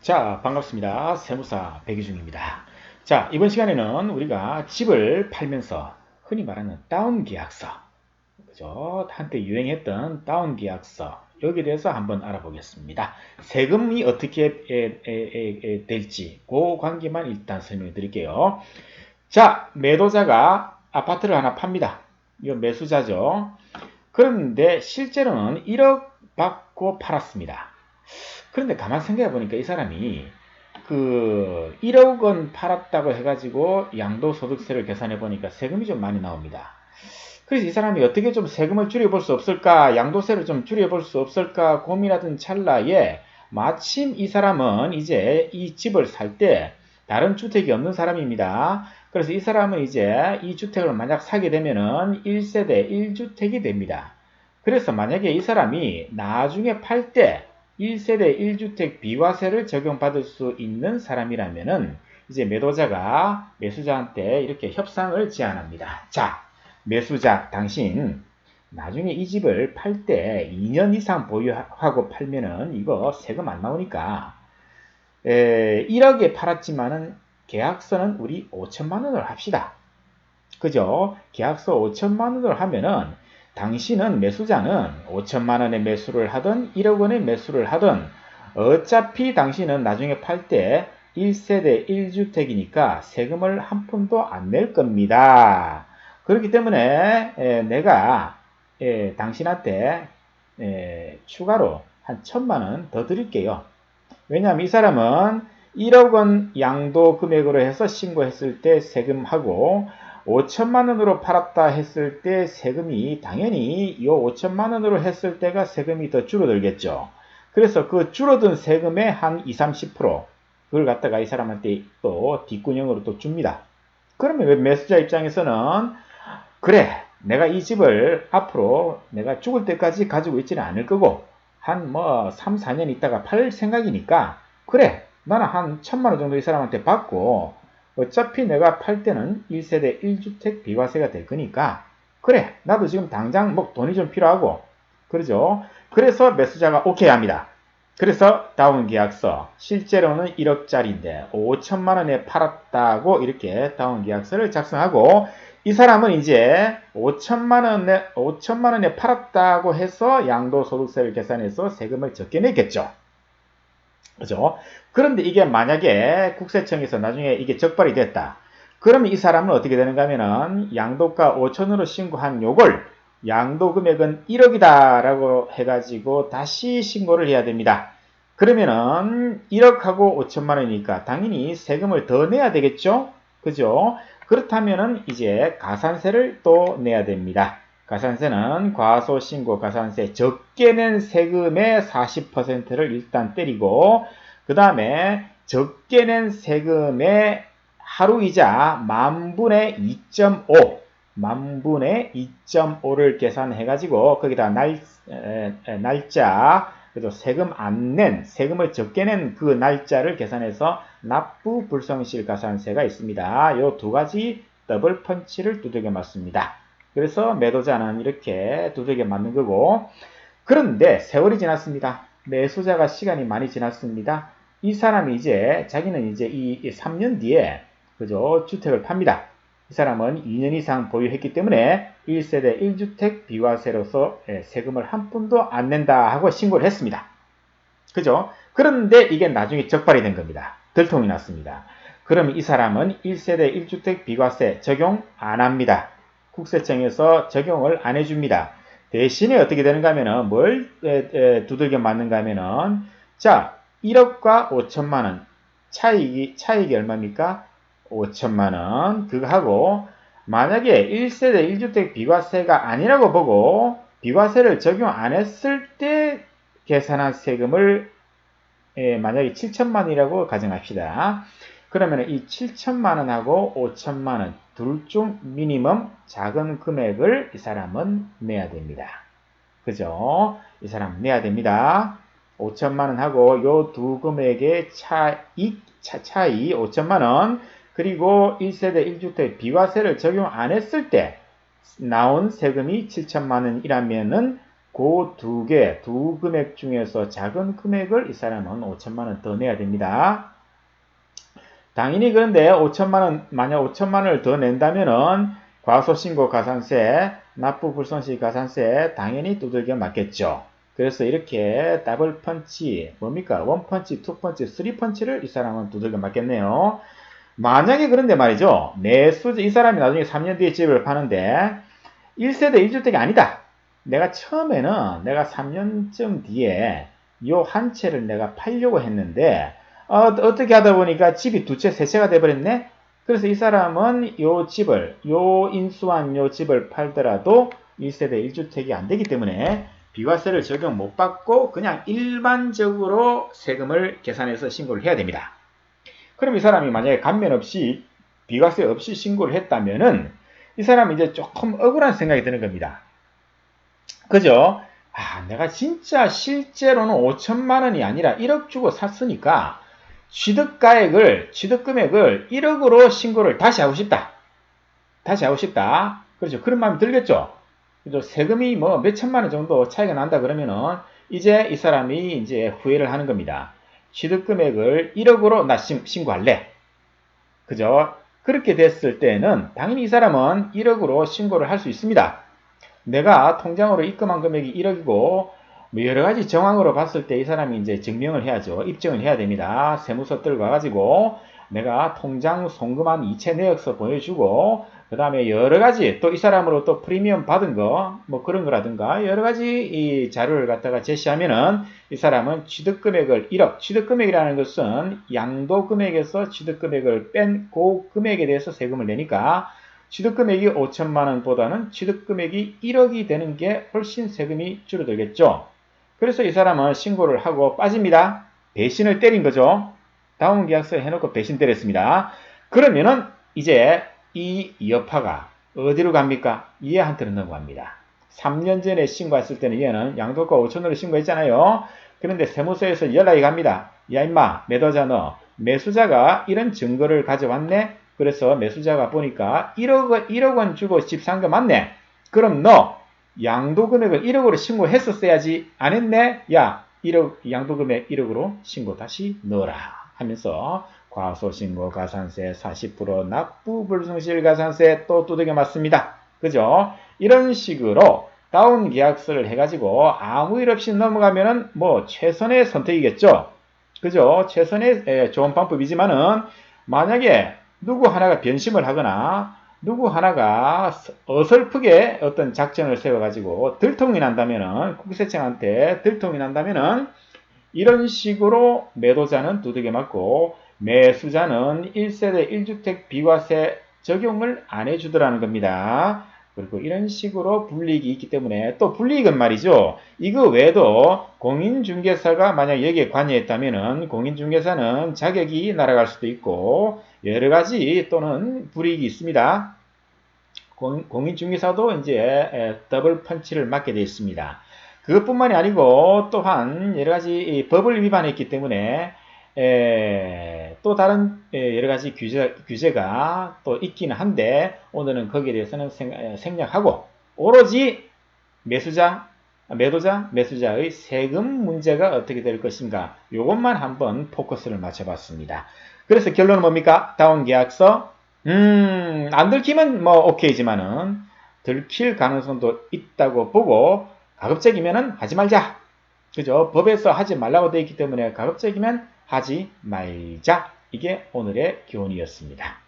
자, 반갑습니다. 세무사 백유중입니다. 자, 이번 시간에는 우리가 집을 팔면서 흔히 말하는 다운 계약서, 그죠? 한때 유행했던 다운 계약서, 여기에 대해서 한번 알아보겠습니다. 세금이 어떻게 될지, 그 관계만 일단 설명해 드릴게요. 자, 매도자가 아파트를 하나 팝니다. 이거 매수자죠. 그런데 실제로는 1억 받고 팔았습니다. 그런데 가만 생각해 보니까 이 사람이 그 1억 원 팔았다고 해가지고 양도소득세를 계산해 보니까 세금이 좀 많이 나옵니다. 그래서 이 사람이 어떻게 좀 세금을 줄여볼 수 없을까, 양도세를 좀 줄여볼 수 없을까 고민하던 찰나에 마침 이 사람은 이제 이 집을 살 때 다른 주택이 없는 사람입니다. 그래서 이 사람은 이제 이 주택을 만약 사게 되면은 1세대 1주택이 됩니다. 그래서 만약에 이 사람이 나중에 팔 때 1세대 1주택 비과세를 적용받을 수 있는 사람이라면은 이제 매도자가 매수자한테 이렇게 협상을 제안합니다. 자, 매수자 당신 나중에 이 집을 팔 때 2년 이상 보유하고 팔면은 이거 세금 안 나오니까 1억에 팔았지만은 계약서는 우리 5천만 원을 합시다. 그죠? 계약서 5천만 원을 하면은 당신은 매수자는 5천만 원의 매수를 하든 1억 원의 매수를 하든 어차피 당신은 나중에 팔 때 1세대 1주택이니까 세금을 한 푼도 안 낼 겁니다. 그렇기 때문에 내가 당신한테 추가로 한 1천만 원 더 드릴게요. 왜냐하면 이 사람은 1억 원 양도 금액으로 해서 신고했을 때 세금하고 5천만 원으로 팔았다 했을 때 세금이 당연히 이 5천만 원으로 했을 때가 세금이 더 줄어들겠죠. 그래서 그 줄어든 세금의 한 20, 30% 그걸 갖다가 이 사람한테 또 뒷구녕으로 또 줍니다. 그러면 매수자 입장에서는 그래, 내가 이 집을 앞으로 내가 죽을 때까지 가지고 있지는 않을 거고 한 3, 4년 있다가 팔 생각이니까 그래, 나는 한 1천만 원 정도 이 사람한테 받고 어차피 내가 팔 때는 1세대 1주택 비과세가 될 거니까 그래, 나도 지금 당장 뭐 돈이 좀 필요하고 그러죠. 그래서 매수자가 오케이 합니다. 그래서 다운 계약서 실제로는 1억짜리인데 5천만 원에 팔았다고 이렇게 다운 계약서를 작성하고 이 사람은 이제 5천만 원에 팔았다고 해서 양도소득세를 계산해서 세금을 적게 내겠죠. 그죠? 그런데 이게 만약에 국세청에서 나중에 이게 적발이 됐다. 그러면 이 사람은 어떻게 되는가 하면은 양도가 5천으로 신고한 요걸 양도 금액은 1억이다 라고 해가지고 다시 신고를 해야 됩니다. 그러면은 1억하고 5천만 원이니까 당연히 세금을 더 내야 되겠죠? 그죠? 그렇다면은 이제 가산세를 또 내야 됩니다. 가산세는 과소신고 가산세 적게 낸 세금의 40%를 일단 때리고 그 다음에 적게 낸 세금의 하루이자 만분의 2.5 만분의 2.5를 계산해 가지고 거기다 날짜 그래서 세금 안 낸 세금을 적게 낸 그 날짜를 계산해서 납부 불성실 가산세가 있습니다. 요 두 가지 더블 펀치를 두들겨 맞습니다. 그래서 매도자는 이렇게 두들겨 맞는 거고 그런데 세월이 지났습니다. 매수자가 시간이 많이 지났습니다. 이 사람이 이제 자기는 이제 이 3년 뒤에 그죠 주택을 팝니다. 이 사람은 2년 이상 보유했기 때문에 1세대 1주택 비과세로서 세금을 한 푼도 안 낸다 하고 신고를 했습니다. 그죠? 그런데 이게 나중에 적발이 된 겁니다. 들통이 났습니다. 그럼 이 사람은 1세대 1주택 비과세 적용 안 합니다. 국세청에서 적용을 안 해줍니다. 대신에 어떻게 되는가 하면은 뭘 두들겨 맞는가 하면은 자 1억과 5천만 원 차익이 얼마입니까? 5천만 원 그거 하고 만약에 1세대 1주택 비과세가 아니라고 보고 비과세를 적용 안 했을 때 계산한 세금을 만약에 7천만 원이라고 가정합시다. 그러면 이 7천만 원하고 5천만 원 둘 중 미니멈 작은 금액을 이 사람은 내야 됩니다. 그죠? 이 사람 내야 됩니다. 5천만 원하고 요 두 금액의 차이 5천만 원 그리고 1세대 1주택 비과세를 적용 안 했을 때 나온 세금이 7천만 원이라면은 그 두 금액 중에서 작은 금액을 이 사람은 5천만 원 더 내야 됩니다. 당연히 그런데 5천만 원, 만약 5천만 원을 더 낸다면은 과소신고 가산세, 납부불손시 가산세 당연히 두들겨 맞겠죠. 그래서 이렇게 더블 펀치, 뭡니까? 원 펀치, 투 펀치, 쓰리 펀치를 이 사람은 두들겨 맞겠네요. 만약에 그런데 말이죠. 이 사람이 나중에 3년 뒤에 집을 파는데 1세대 1주택이 아니다. 내가 처음에는 내가 3년쯤 뒤에 요 한 채를 내가 팔려고 했는데 어떻게 하다 보니까 집이 두 채, 세 채가 돼버렸네? 그래서 이 사람은 요 집을, 요 인수한 요 집을 팔더라도 1세대 1주택이 안 되기 때문에 비과세를 적용 못 받고 그냥 일반적으로 세금을 계산해서 신고를 해야 됩니다. 그럼 이 사람이 만약에 감면 없이 비과세 없이 신고를 했다면은 이 사람은 이제 조금 억울한 생각이 드는 겁니다. 그죠? 내가 진짜 실제로는 5천만 원이 아니라 1억 주고 샀으니까 취득금액을 1억으로 신고를 다시 하고 싶다. 그렇죠. 그런 마음이 들겠죠. 그죠. 세금이 뭐 몇천만 원 정도 차이가 난다 그러면은 이제 이 사람이 이제 후회를 하는 겁니다. 취득금액을 1억으로 나 신고할래. 그죠? 그렇게 됐을 때는 당연히 이 사람은 1억으로 신고를 할 수 있습니다. 내가 통장으로 입금한 금액이 1억이고 뭐 여러 가지 정황으로 봤을 때 이 사람이 이제 증명을 해야죠. 입증을 해야 됩니다. 세무서 들어가가지고 내가 통장 송금한 이체 내역서 보여주고 그 다음에 여러 가지 또 이 사람으로 또 프리미엄 받은 거 뭐 그런 거라든가 여러 가지 이 자료를 갖다가 제시하면은 이 사람은 취득금액을 1억, 취득금액이라는 것은 양도금액에서 취득금액을 뺀 그 금액에 대해서 세금을 내니까 취득금액이 5천만 원보다는 취득금액이 1억이 되는 게 훨씬 세금이 줄어들겠죠. 그래서 이 사람은 신고를 하고 빠집니다. 배신을 때린 거죠. 다운계약서 해놓고 배신 때렸습니다. 그러면은 이제 이 여파가 어디로 갑니까? 얘한테로 넘어갑니다. 3년 전에 신고했을 때는 얘는 양도가 5천원을 신고했잖아요. 그런데 세무서에서 연락이 갑니다. 야 임마 매도자 너 매수자가 이런 증거를 가져왔네. 그래서 매수자가 보니까 1억 원 주고 집 산 거 맞네. 그럼 너 양도금액을 1억으로 신고했었어야지. 안 했네? 야 1억 양도금액 1억으로 신고 다시 넣어라 하면서 과소신고 가산세 40% 납부불성실 가산세 또 두들겨 맞습니다. 그죠? 이런 식으로 다운 계약서를 해가지고 아무 일 없이 넘어가면은 뭐 최선의 선택이겠죠. 그죠? 최선의 좋은 방법이지만은 만약에 누구 하나가 변심을 하거나 누구 하나가 어설프게 어떤 작전을 세워가지고 들통이 난다면은 국세청한테 들통이 난다면은 이런 식으로 매도자는 두들겨 맞고 매수자는 1세대 1주택 비과세 적용을 안 해주더라는 겁니다. 그리고 이런 식으로 불이익이 있기 때문에 또 불이익은 말이죠. 이거 외에도 공인중개사가 만약 여기에 관여했다면은 공인중개사는 자격이 날아갈 수도 있고 여러 가지 또는 불이익이 있습니다. 공인중개사도 이제 더블 펀치를 맞게 되어 있습니다. 그것뿐만이 아니고 또한 여러 가지 법을 위반했기 때문에 또 다른 여러 가지 규제가 또 있기는 한데 오늘은 거기에 대해서는 생략하고 오로지 매도자, 매수자의 세금 문제가 어떻게 될 것인가 이것만 한번 포커스를 맞춰봤습니다. 그래서 결론은 뭡니까? 다운계약서 안 들키면 뭐 오케이지만은 들킬 가능성도 있다고 보고 가급적이면은 하지 말자. 그죠? 법에서 하지 말라고 되어 있기 때문에 가급적이면 하지 말자. 이게 오늘의 교훈이었습니다.